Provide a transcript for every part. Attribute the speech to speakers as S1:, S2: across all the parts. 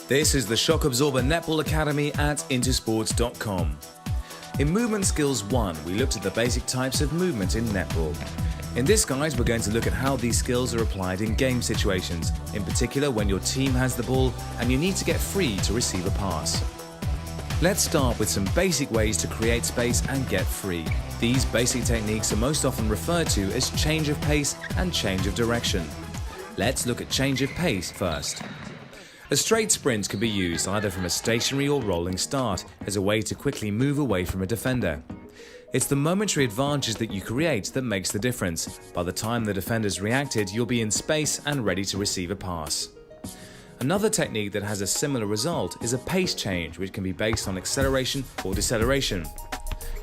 S1: This is the Shock Absorber Netball Academy at intersports.com. In Movement Skills 1, we looked at the basic types of movement in netball. In this guide, we're going to look at how these skills are applied in game situations, in particular when your team has the ball and you need to get free to receive a pass. Let's start with some basic ways to create space and get free. These basic techniques are most often referred to as change of pace and change of direction. Let's look at change of pace first. A straight sprint can be used either from a stationary or rolling start as a way to quickly move away from a defender. It's the momentary advantage that you create that makes the difference. By the time the defender's reacted, you'll be in space and ready to receive a pass. Another technique that has a similar result is a pace change, which can be based on acceleration or deceleration.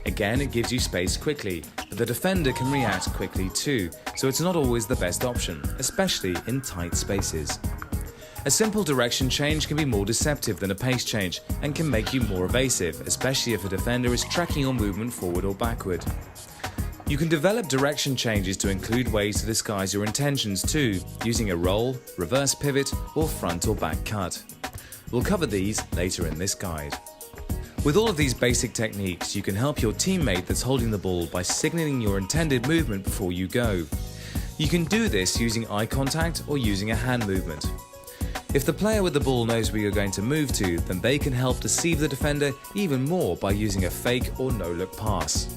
S1: Again, it gives you space quickly, but the defender can react quickly too, so it's not always the best option, especially in tight spaces. A simple direction change can be more deceptive than a pace change and can make you more evasive, especially if a defender is tracking your movement forward or backward. You can develop direction changes to include ways to disguise your intentions too, using a roll, reverse pivot, or front or back cut. We'll cover these later in this guide. With all of these basic techniques, you can help your teammate that's holding the ball by signaling your intended movement before you go. You can do this using eye contact or using a hand movement. If the player with the ball knows where you're going to move to, then they can help deceive the defender even more by using a fake or no-look pass.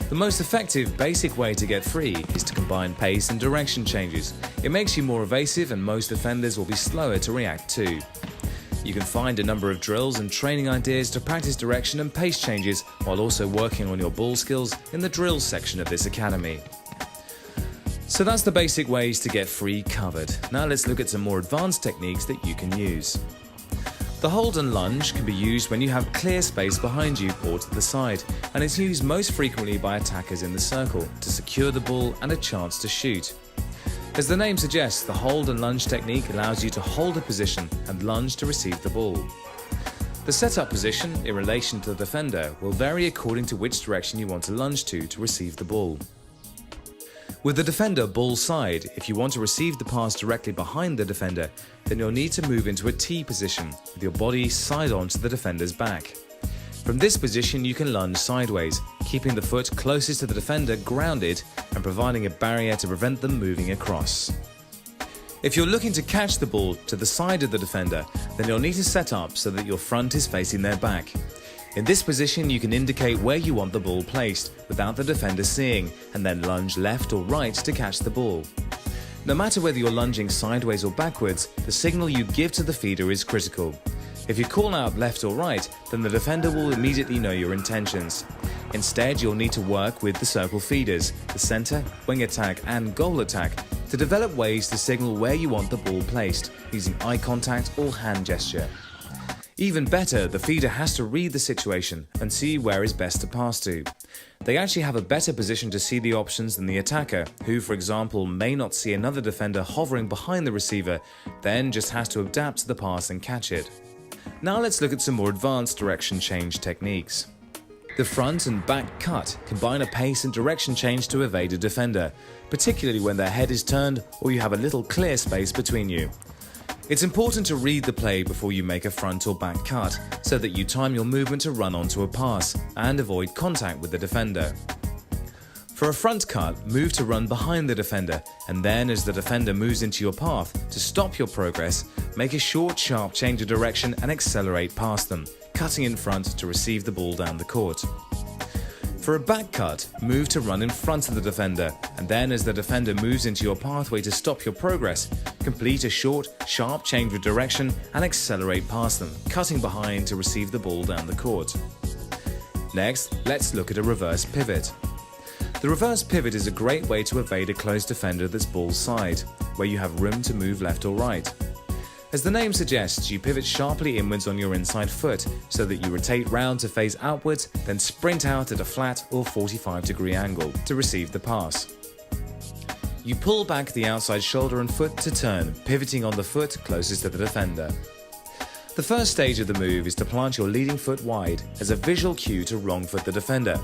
S1: The most effective basic way to get free is to combine pace and direction changes. It makes you more evasive and most defenders will be slower to react to. You can find a number of drills and training ideas to practice direction and pace changes while also working on your ball skills in the drills section of this academy. So that's the basic ways to get free covered. Now let's look at some more advanced techniques that you can use. The hold and lunge can be used when you have clear space behind you or to the side, and it's used most frequently by attackers in the circle to secure the ball and a chance to shoot. As the name suggests, the hold and lunge technique allows you to hold a position and lunge to receive the ball. The setup position in relation to the defender will vary according to which direction you want to lunge to receive the ball. With the defender ball side, if you want to receive the pass directly behind the defender, then you'll need to move into a T position with your body side on to the defender's back. From this position you can lunge sideways, keeping the foot closest to the defender grounded and providing a barrier to prevent them moving across. If you're looking to catch the ball to the side of the defender, then you'll need to set up so that your front is facing their back. In this position you can indicate where you want the ball placed without the defender seeing, and then lunge left or right to catch the ball. No matter whether you're lunging sideways or backwards, the signal you give to the feeder is critical. If you call out left or right, then the defender will immediately know your intentions. Instead, you'll need to work with the circle feeders, the center, wing attack and goal attack to develop ways to signal where you want the ball placed, using eye contact or hand gesture. Even better, the feeder has to read the situation and see where is best to pass to. They actually have a better position to see the options than the attacker, who for example may not see another defender hovering behind the receiver, then just has to adapt to the pass and catch it. Now let's look at some more advanced direction change techniques. The front and back cut combine a pace and direction change to evade a defender, particularly when their head is turned or you have a little clear space between you. It's important to read the play before you make a front or back cut, so that you time your movement to run onto a pass and avoid contact with the defender. For a front cut, move to run behind the defender, and then as the defender moves into your path, to stop your progress, make a short, sharp change of direction and accelerate past them, cutting in front to receive the ball down the court. For a back cut, move to run in front of the defender, and then as the defender moves into your pathway to stop your progress, complete a short, sharp change of direction and accelerate past them, cutting behind to receive the ball down the court. Next, let's look at a reverse pivot. The reverse pivot is a great way to evade a close defender that's ball side, where you have room to move left or right. As the name suggests, you pivot sharply inwards on your inside foot so that you rotate round to face outwards, then sprint out at a flat or 45-degree angle to receive the pass. You pull back the outside shoulder and foot to turn, pivoting on the foot closest to the defender. The first stage of the move is to plant your leading foot wide as a visual cue to wrong foot the defender,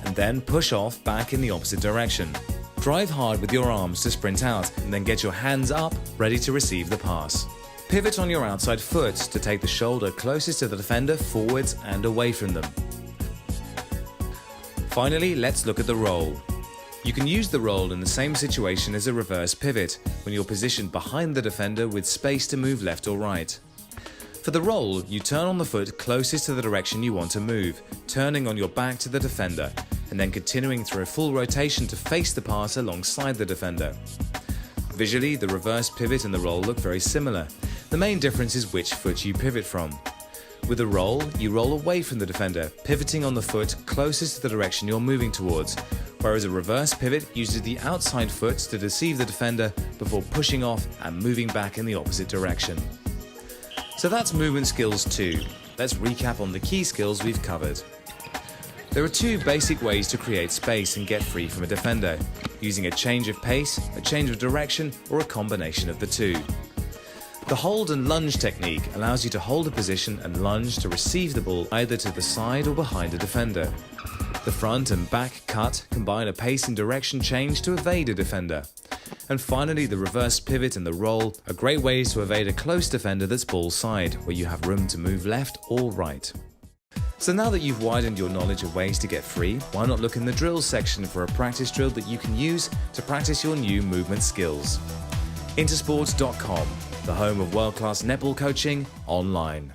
S1: and then push off back in the opposite direction. Drive hard with your arms to sprint out and then get your hands up ready to receive the pass. Pivot on your outside foot to take the shoulder closest to the defender forwards and away from them. Finally, let's look at the roll. You can use the roll in the same situation as a reverse pivot, when you're positioned behind the defender with space to move left or right. For the roll, you turn on the foot closest to the direction you want to move, turning on your back to the defender, and then continuing through a full rotation to face the pass alongside the defender. Visually, the reverse pivot and the roll look very similar. The main difference is which foot you pivot from. With a roll, you roll away from the defender, pivoting on the foot closest to the direction you're moving towards, whereas a reverse pivot uses the outside foot to deceive the defender before pushing off and moving back in the opposite direction. So that's movement skills 2. Let's recap on the key skills we've covered. There are 2 basic ways to create space and get free from a defender, using a change of pace, a change of direction, or a combination of the 2. The hold and lunge technique allows you to hold a position and lunge to receive the ball either to the side or behind a defender. The front and back cut combine a pace and direction change to evade a defender. And finally, the reverse pivot and the roll are great ways to evade a close defender that's ball side, where you have room to move left or right. So now that you've widened your knowledge of ways to get free, why not look in the drills section for a practice drill that you can use to practice your new movement skills. Intersport.com, the home of world-class netball coaching online.